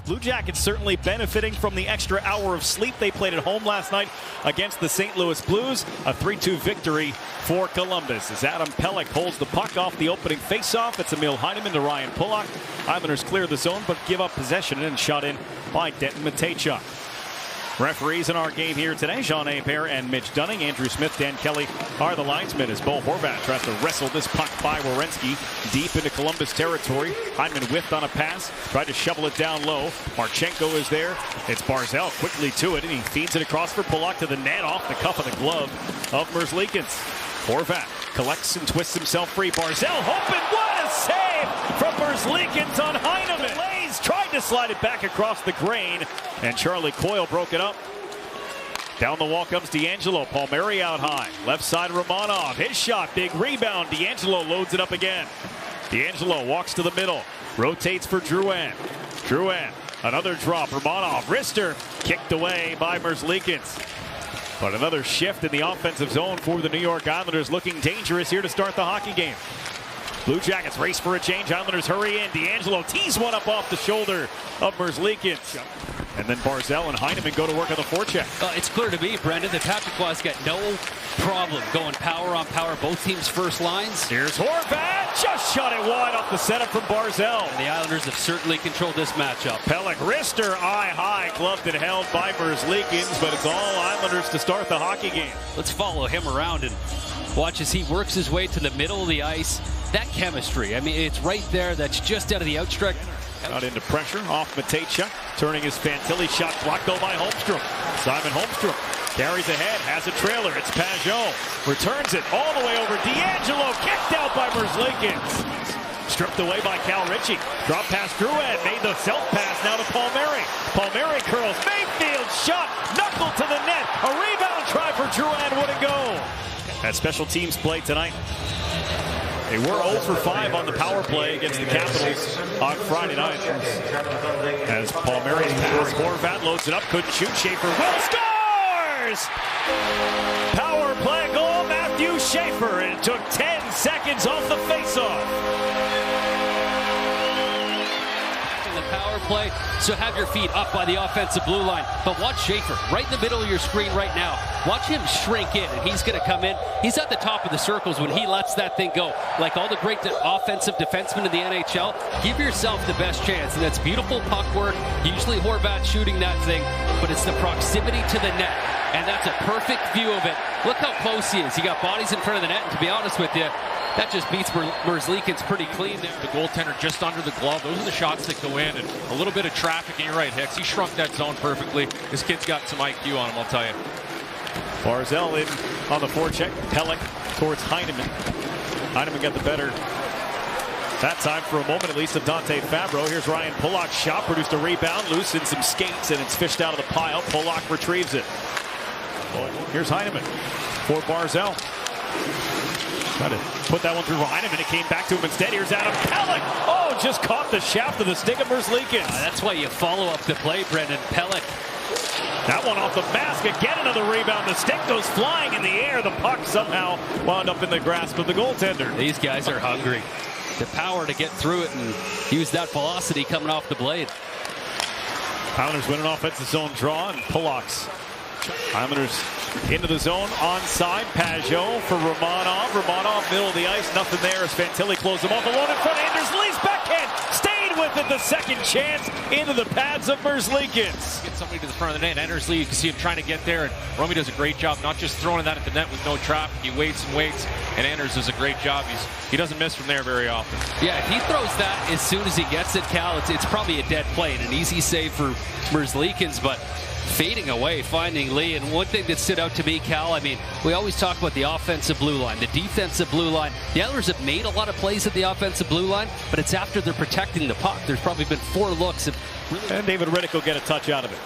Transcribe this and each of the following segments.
Blue Jackets certainly benefiting from the extra hour of sleep they played at home last night against the St. Louis Blues. A 3-2 victory for Columbus as Adam Pelech holds the puck off the opening faceoff. It's Emil Heineman to Ryan Pulock. Islanders clear the zone but give up possession and shot in by Denton Matejchuk. Referees in our game here today, Jean Hebert and Mitch Dunning. Andrew Smith, Dan Kelly are the linesmen as Bo Horvat tries to wrestle this puck by Werenski deep into Columbus territory. Heineman whiffed on a pass, tried to shovel it down low. Marchenko is there. It's Barzal quickly to it, and he feeds it across for Pulock to the net off the cuff of the glove of Merzlikins. Horvat collects and twists himself free. Barzal hoping, what a save from Merzlikins on Heineman. Lays tried to slide it back across the grain, and Charlie Coyle broke it up. Down the wall comes DeAngelo. Palmieri out high. Left side Romanov. His shot, big rebound. DeAngelo loads it up again. DeAngelo walks to the middle. Rotates for Drouin. Drouin, another drop. Romanov, wrister. Kicked away by Merzlikins. But another shift in the offensive zone for the New York Islanders, looking dangerous here to start the hockey game. Blue Jackets race for a change. Islanders hurry in. DeAngelo tees one up off the shoulder of Merzlikins. And then Barzal and Heineman go to work on the forecheck. It's clear to me, Brendan, that Patrick Roy's got no problem going power on power, both teams' first lines. Here's Horvat, just shot it wide off the setup from Barzal. And the Islanders have certainly controlled this matchup. Pelech, wrister, eye high, gloved and held by Merzlikins, but it's all Islanders to start the hockey game. Let's follow him around and watch as he works his way to the middle of the ice. That chemistry, I mean, it's right there. That's just out of the outstretch. Out into pressure, off Matejchuk, turning his Fantilli shot, blocked though by Holmstrom. Simon Holmstrom carries ahead, has a trailer, it's Pajot. Returns it all the way over, DeAngelo, kicked out by Merzlikins. Stripped away by Cal Ritchie. Drop pass, Drouin, made the self-pass now to Palmieri. Palmieri curls, Mayfield shot, knuckle to the net. A rebound try for Drouin, wouldn't go. At special teams play tonight. They were 0 for 5 on the power play against the Capitals on Friday night. As Palmieri's pass, Horvat loads it up, couldn't shoot. Schaefer will scores! Power play goal, Matthew Schaefer, and it took 10 seconds off the faceoff. Power play, so have your feet up by the offensive blue line. But watch Schaefer right in the middle of your screen right now. Watch him shrink in, and he's going to come in. He's at the top of the circles when he lets that thing go. Like all the great offensive defensemen in the NHL, give yourself the best chance. And that's beautiful puck work. Usually Horvat shooting that thing, but it's the proximity to the net. And that's a perfect view of it. Look how close he is. He got bodies in front of the net, and to be honest with you, that just beats Merzlikins pretty clean there. The goaltender just under the glove. Those are the shots that go in, and a little bit of traffic. And you're right, Hicks. He shrunk that zone perfectly. This kid's got some IQ on him, I'll tell you. Barzal in on the forecheck. Pelech towards Heineman. Heineman got the better that time for a moment, at least, of Dante Fabro. Here's Ryan Pulock's shot, produced a rebound, loosened some skates, and it's fished out of the pile. Pulock retrieves it. Here's Heineman for Barzal. Try to put that one through Heineman. It came back to him instead. Here's Adam Pelech. Oh, just caught the shaft of the stick of Merzlikins. That's why you follow up the play, Brendan. Pelech. That one off the mask. Again, another rebound. The stick goes flying in the air. The puck somehow wound up in the grasp of the goaltender. These guys are hungry. The power to get through it and use that velocity coming off the blade. Islanders win an offensive zone draw, and Pulock's Islanders into the zone, onside. Pajot for Romanov. Romanov, middle of the ice, nothing there as Fantilli closed him off. Alone in front, Anders Lee's backhand. Stayed with it, the second chance into the pads of Merzlikins. Get somebody to the front of the net. Anders Lee, you can see him trying to get there, and Romy does a great job, not just throwing that at the net with no traffic. He waits and waits, and Anders does a great job. He doesn't miss from there very often. Yeah, if he throws that as soon as he gets it, Cal, it's probably a dead play and an easy save for Merzlikins, but fading away, finding Lee. And one thing that stood out to me, Cal, I mean, we always talk about the offensive blue line, the defensive blue line. The Islanders have made a lot of plays at the offensive blue line, but it's after they're protecting the puck. There's probably been 4 looks. And David Riddick will get a touch out of it.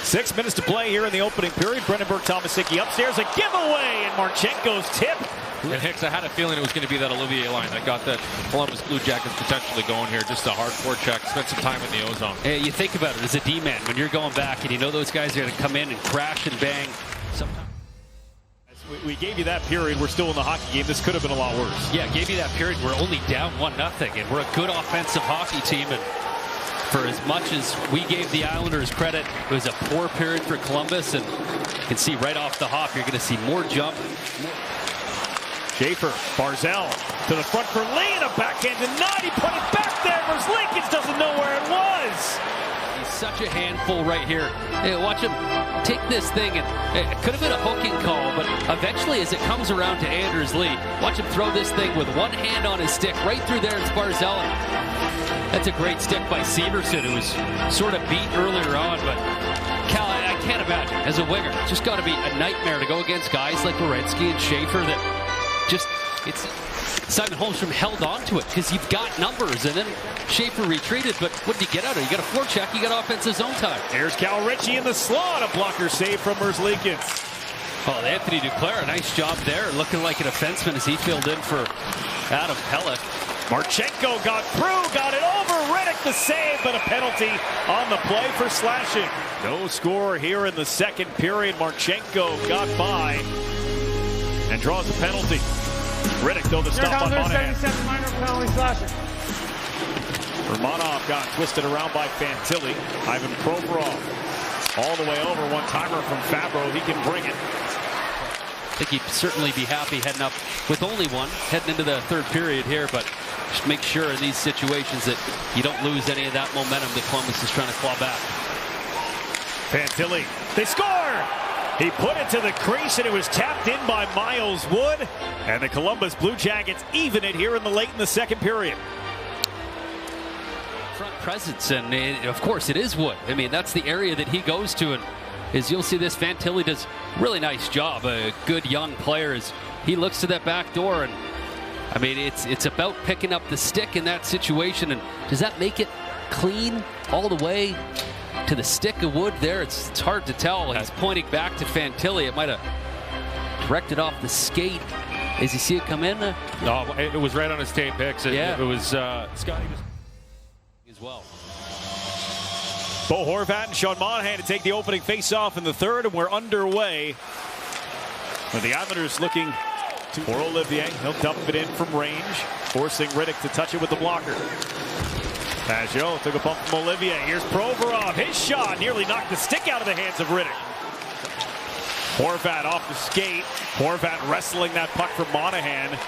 6 minutes to play here in the opening period. Brendanburg Tomasicki upstairs, a giveaway, and Marchenko's tip. And Hicks, I had a feeling it was going to be that Olivier line that got that Columbus Blue Jackets potentially going here. Just a hard forecheck. Spent some time in the ozone. Hey, you think about it as a D-man when you're going back and you know those guys are going to come in and crash and bang. Sometimes. We gave you that period. We're still in the hockey game. This could have been a lot worse. Yeah, gave you that period. We're only down 1-0, and we're a good offensive hockey team. And For as much as we gave the Islanders credit, it was a poor period for Columbus, and you can see right off the hop, you're going to see more jump. Schaefer, Barzell to the front for Lee, and a backhand denied. He put it back there. Merzlikins doesn't know where it was. He's such a handful right here. Hey, watch him take this thing, and it could have been a hooking call, but eventually as it comes around to Anders Lee, watch him throw this thing with one hand on his stick right through there. It's Barzell. That's a great stick by Severson, who was sort of beat earlier on, but Cal, I can't imagine, as a winger, it's just got to be a nightmare to go against guys like Werenski and Schaefer that just, it's, Simon Holmstrom held on to it because you've got numbers, and then Schaefer retreated, but what did you get out of it? You got a forecheck, you got offensive zone time. Here's Cal Ritchie in the slot, a blocker save from Merzlikins. Oh, Anthony Duclair, a nice job there, looking like a defenseman as he filled in for Adam Pelech. Marchenko got through, got it over. Riddick the save, but a penalty on the play for slashing. No score here in the second period. Marchenko got by and draws a penalty. Riddick, though, the stop on Monahan. 77 minor penalty slashing. Romanov got twisted around by Fantilli. Ivan Provorov all the way over. One-timer from Fabro. He can bring it. I think he'd certainly be happy heading up with only one, heading into the third period here, but just make sure in these situations that you don't lose any of that momentum that Columbus is trying to claw back. Fantilli, they score! He put it to the crease, and it was tapped in by Miles Wood, and the Columbus Blue Jackets even it here in the second period. Front presence, and of course it is Wood. I mean, that's the area that he goes to, and as you'll see, this Fantilli does a really nice job. A good young player as he looks to that back door, and I mean, it's about picking up the stick in that situation, and does that make it clean all the way to the stick of Wood there? It's hard to tell. He's pointing back to Fantilli. It might have directed off the skate. As you see it come in? No, it was right on his tape, Hicks. Yeah. It was Scotty as well. Bo Horvat and Sean Monahan to take the opening face-off in the third, and we're underway. With the Islanders looking for Olivier. He'll dump it in from range, forcing Riddick to touch it with the blocker. Pajot took a bump from Olivier. Here's Provorov. His shot nearly knocked the stick out of the hands of Riddick. Horvat off the skate. Horvat wrestling that puck from Monahan.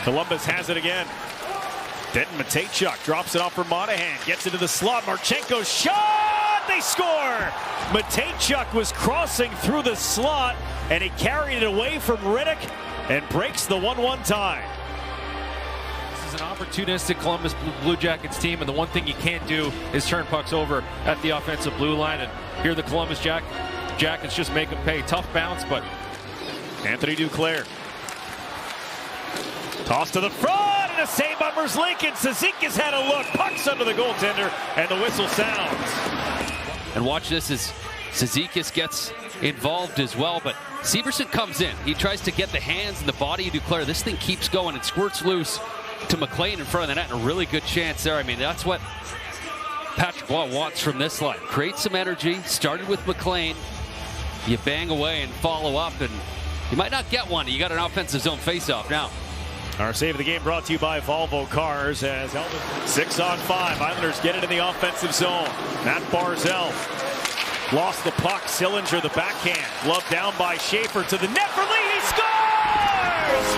Columbus has it again. Denton Matejchuk drops it off for Monahan. Gets into the slot. Marchenko's shot! They score! Matejchuk was crossing through the slot, and he carried it away from Riddick and breaks the 1-1 tie. This is an opportunistic Columbus Blue Jackets team, and the one thing you can't do is turn pucks over at the offensive blue line. And here the Columbus Jackets just make them pay. Tough bounce, but Anthony Duclair. Toss to the front, and a save by Merzlikins. Cizikas had a look. Puck's under the goaltender, and the whistle sounds. And watch this as Cizikas gets involved as well, but Severson comes in. He tries to get the hands and the body of Duclair. This thing keeps going and squirts loose to McLean in front of the net, and a really good chance there. I mean, that's what Patrick Waugh wants from this line. Create some energy. Started with McLean. You bang away and follow up, and you might not get one. You got an offensive zone faceoff now. Our save of the game brought to you by Volvo Cars as Elvis 6-on-5. Islanders get it in the offensive zone. Matt Barzell lost the puck. Sillinger the backhand. Gloved down by Schaefer to the net for Lee. He scores!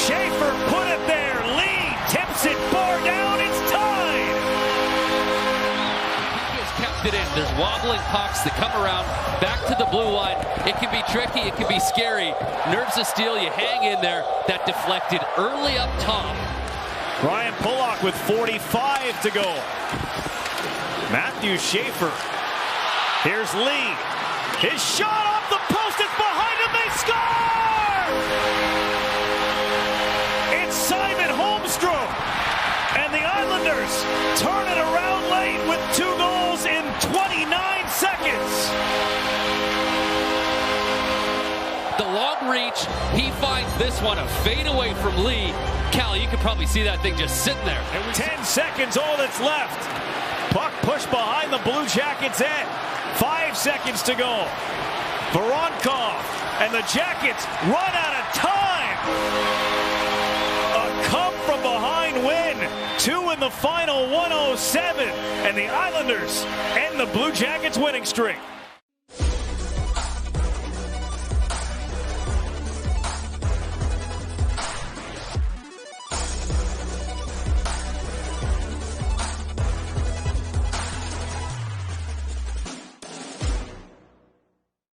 Schaefer put it there. Lee tips it far down. It's tied. He just kept it in. There's wobbling pucks that come around back to the blue line. It can be tricky. It can be scary. Nerves of steel. You hang in there. That deflected early up top. Ryan Pulock with 45 to go. Matthew Schaefer. Here's Lee. His shot off the post. It's behind him. They score! It's Simon Holmstrom. And the Islanders turn it around late with 2 goals in 29 seconds. The long reach. He finds this one. A fadeaway from Lee. Cal, you can probably see that thing just sitting there. 10 seconds, all that's left. Puck pushed behind the Blue Jackets' end. 5 seconds to go. Voronkov and the Jackets run out of time. A come from behind win. 2 in the final, 107. And the Islanders end the Blue Jackets winning streak.